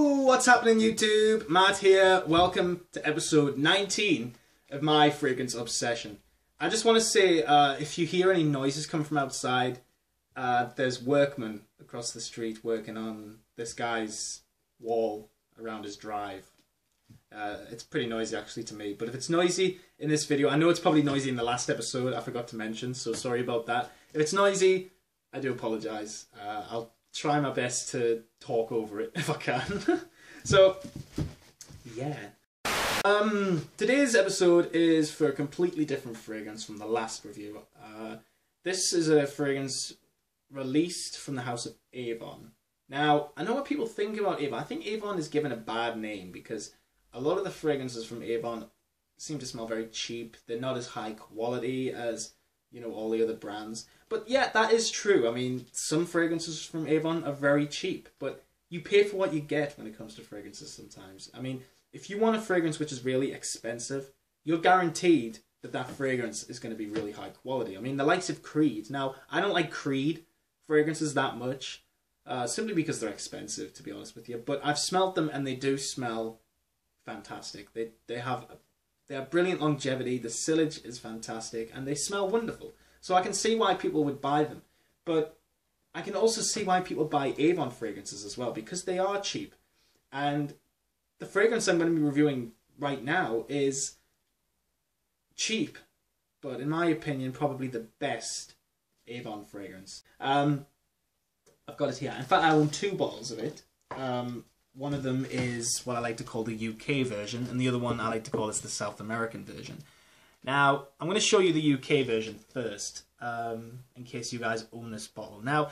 Yo, what's happening YouTube? Matt here. Welcome to episode 19 of my fragrance obsession. I just want to say, if you hear any noises come from outside, there's workmen across the street working on this guy's wall around his drive. It's pretty noisy actually to me, but if it's noisy in this video, I know it's probably noisy in the last episode, I forgot to mention, so sorry about that. If it's noisy, I do apologise. I'll try my best to talk over it if I can. So, yeah. Today's episode is for a completely different fragrance from the last review. This is a fragrance released from the house of Avon. Now, I know what people think about Avon. I think Avon is given a bad name because a lot of the fragrances from Avon seem to smell very cheap. They're not as high quality as, you know, all the other brands. But yeah, that is true. I mean, some fragrances from Avon are very cheap, but you pay for what you get when it comes to fragrances sometimes. I mean, if you want a fragrance which is really expensive, you're guaranteed that that fragrance is going to be really high quality. I mean, the likes of Creed. Now, I don't like Creed fragrances that much, simply because they're expensive, to be honest with you. But I've smelled them and they do smell fantastic. They have brilliant longevity. The silage is fantastic and they smell wonderful. So I can see why people would buy them. But I can also see why people buy Avon fragrances as well, because they are cheap. And the fragrance I'm going to be reviewing right now is cheap, but in my opinion, probably the best Avon fragrance. I've got it here. In fact, I own two bottles of it. One of them is what I like to call the UK version, and the other one I like to call is the South American version. Now, I'm going to show you the UK version first, in case you guys own this bottle. Now,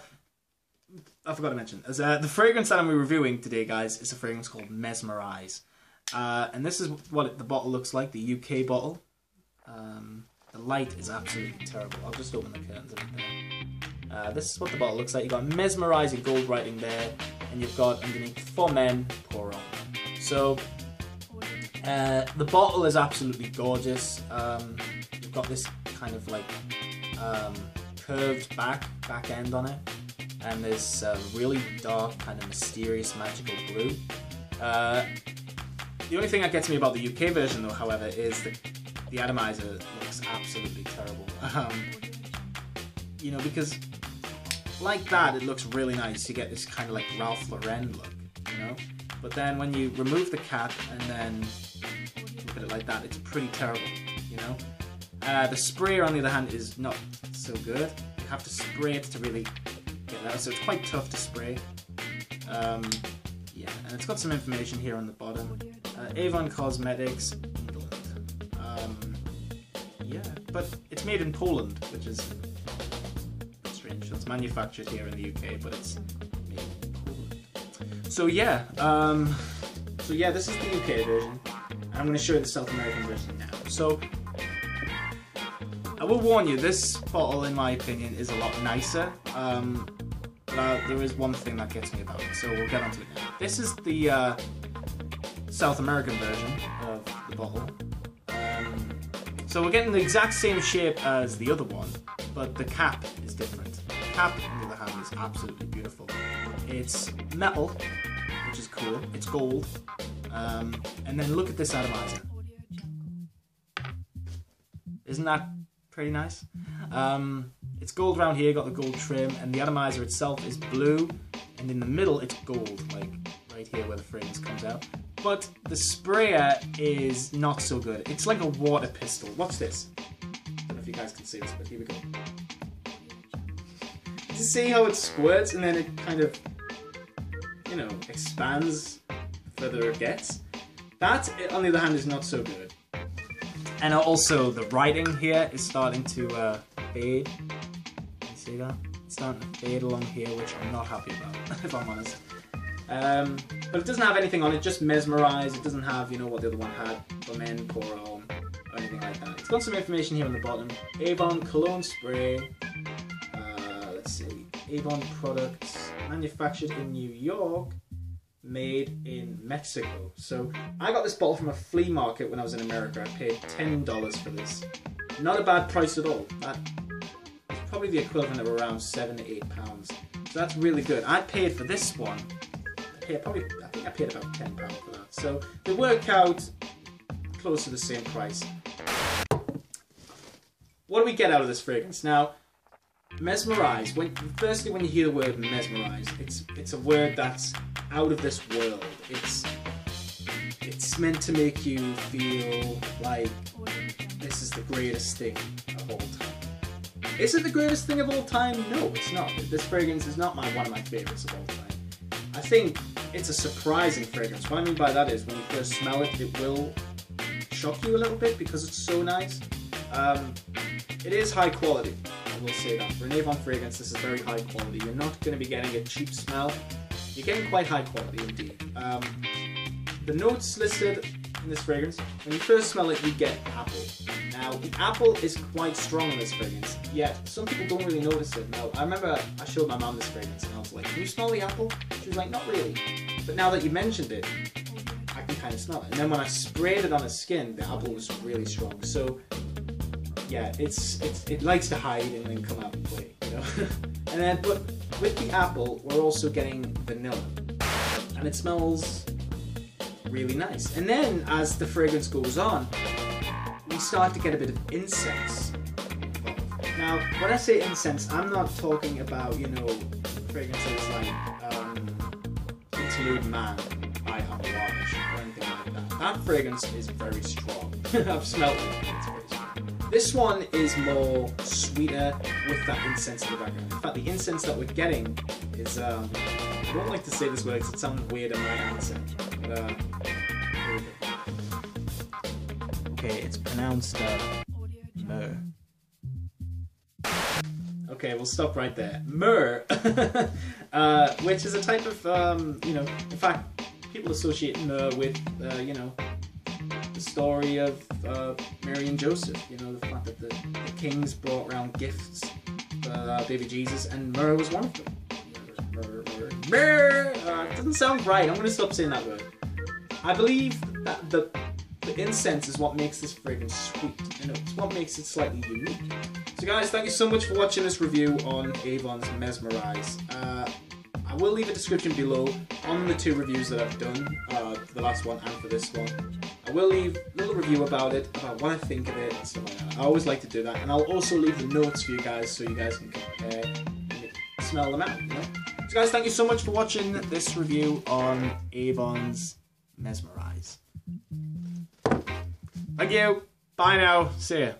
I forgot to mention, the fragrance that I'm reviewing today, guys, is a fragrance called Mesmerize. And this is what the bottle looks like, the UK bottle. The light is absolutely terrible. I'll just open the curtains a bit there. This is what the bottle looks like. You've got Mesmerize in gold writing there, and you've got underneath For Men, pour on. So, the bottle is absolutely gorgeous. You've got this kind of like curved back end on it, and this really dark, kind of mysterious, magical blue. The only thing that gets me about the UK version, though, however, is the atomizer looks absolutely terrible. You know, because like that, it looks really nice. You get this kind of like Ralph Lauren look, you know. But then when you remove the cap and then look at it like that, it's pretty terrible, you know. The sprayer, on the other hand, is not so good. You have to spray it to really get that, so it's quite tough to spray. Yeah, and it's got some information here on the bottom. Avon Cosmetics, England. Yeah, but it's made in Poland, which is strange. So it's manufactured here in the UK, but it's made in Poland. So yeah, this is the UK version. I'm going to show you the South American version now. So I will warn you, this bottle, in my opinion, is a lot nicer. But there is one thing that gets me about it, so we'll get onto it now. This is the South American version of the bottle. So we're getting the exact same shape as the other one, but the cap is different. The cap, on the other hand, is absolutely beautiful. It's metal, which is cool. It's gold. And then look at this atomizer. Isn't that pretty nice? It's gold around here, got the gold trim, and the atomizer itself is blue, and in the middle it's gold, like right here where the fragrance comes out. But the sprayer is not so good. It's like a water pistol. Watch this. I don't know if you guys can see this, but here we go. You see how it squirts and then it kind of, you know, expands the further it gets? That, on the other hand, is not so good. And also the writing here is starting to fade. You see that? It's starting to fade along here, which I'm not happy about, if I'm honest. But it doesn't have anything on it, just Mesmerize. It doesn't have, you know, what the other one had, For Men, pour on, or anything like that. It's got some information here on the bottom. Avon Cologne Spray. Let's see. Avon products, manufactured in New York, made in Mexico. So I got this bottle from a flea market when I was in America. I paid $10 for this. Not a bad price at all. That is probably the equivalent of around £7 to £8. So that's really good. I paid for this one. I think I paid about £10 for that. So they work out close to the same price. What do we get out of this fragrance? Now, mesmerize. Firstly, when you hear the word mesmerize, it's a word that's out of this world. It's meant to make you feel like this is the greatest thing of all time. Is it the greatest thing of all time? No, it's not. This fragrance is not one of my favorites of all time. I think it's a surprising fragrance. What I mean by that is when you first smell it, it will shock you a little bit because it's so nice. It is high quality, I will say that. For an Avon fragrance, this is very high quality. You're not going to be getting a cheap smell. You're getting quite high quality indeed. The notes listed in this fragrance, when you first smell it, you get apple. Now, the apple is quite strong in this fragrance, yet some people don't really notice it. Now, I remember I showed my mum this fragrance and I was like, can you smell the apple? She was like, not really. But now that you mentioned it, I can kind of smell it. And then when I sprayed it on the skin, the apple was really strong. So, yeah, it likes to hide and then come out and play, you know? And then, but with the apple, we're also getting vanilla. And it smells really nice. And then, as the fragrance goes on, we start to get a bit of incense. Now, when I say incense, I'm not talking about, you know, fragrances like Interlude Man by Silage or anything like that. That fragrance is very strong. I've smelled it, it's very strong. This one is more sweeter with that incense in the background. In fact, the incense that we're getting is, I don't like to say this word because it sounds weird in my accent. But, okay, it's pronounced myrrh. Okay, we'll stop right there. Myrrh, which is a type of, you know, in fact, people associate myrrh with, you know, the story of Mary and Joseph. You know, the fact that the kings brought around gifts for baby Jesus, and myrrh was one of them. Myrrh! It doesn't sound right. I'm going to stop saying that word. I believe that the incense is what makes this fragrance sweet. You know, it's what makes it slightly unique. So guys, thank you so much for watching this review on Avon's Mesmerize. I will leave a description below on the two reviews that I've done, for the last one and for this one. I will leave a little review about it, about what I think of it and stuff like that. I always like to do that, and I'll also leave the notes for you guys so you guys can compare and smell them out, you know? So guys, thank you so much for watching this review on Avon's Mesmerize. Thank you. Bye now. See ya.